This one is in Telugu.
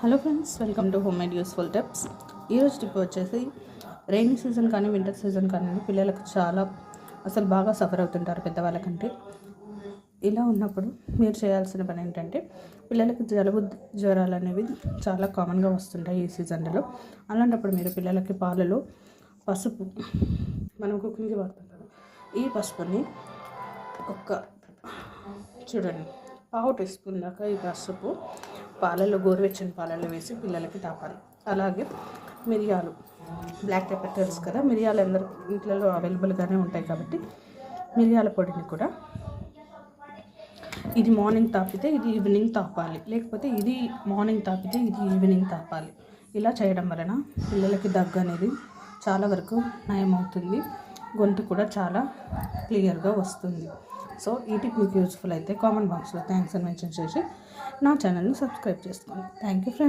Hello friends, welcome to home made useful tips. ఈరోజు టిప్ వచ్చేసి రైనీ సీజన్ కానీ వింటర్ సీజన్ కానీ పిల్లలకు చాలా అసలు బాగా సఫర్ అవుతుంటారు పెద్దవాళ్ళకంటే. ఇలా ఉన్నప్పుడు మీరు చేయాల్సిన పని ఏంటంటే, పిల్లలకి జలుబు జ్వరాలు అనేవి చాలా కామన్గా వస్తుంటాయి ఈ సీజన్లో. అలాంటప్పుడు మీరు పిల్లలకి పాలలో పసుపు, మనం కుకింగ్కి వాడుతాం కదా, ఈ పసుపుని చూడండి, పావు టీ స్పూన్ దాకా ఈ పసుపు పాలలో, గోరువెచ్చని పాలలో వేసి పిల్లలకి తాపాలి. అలాగే మిరియాలు, బ్లాక్ పెప్పర్ తెలుసు కదా, మిరియాలు అందరూ ఇంట్లో అవైలబుల్గానే ఉంటాయి కాబట్టి మిరియాల పొడిని కూడా ఇది మార్నింగ్ తాపితే ఇది ఈవినింగ్ తాపాలి, లేకపోతే ఇది మార్నింగ్ తాపితే ఇది ఈవినింగ్ తాపాలి. ఇలా చేయడం వలన పిల్లలకి దగ్గు అనేది చాలా వరకు నయమవుతుంది, గొంతు కూడా చాలా క్లియర్గా వస్తుంది. సో ఈ టిప్ మీకు యూజ్ఫుల్ అయితే కామెంట్ బాక్స్లో థ్యాంక్స్ అని మెన్షన్ చేసి నా ఛానల్ని సబ్స్క్రైబ్ చేసుకోండి. Thank you friends.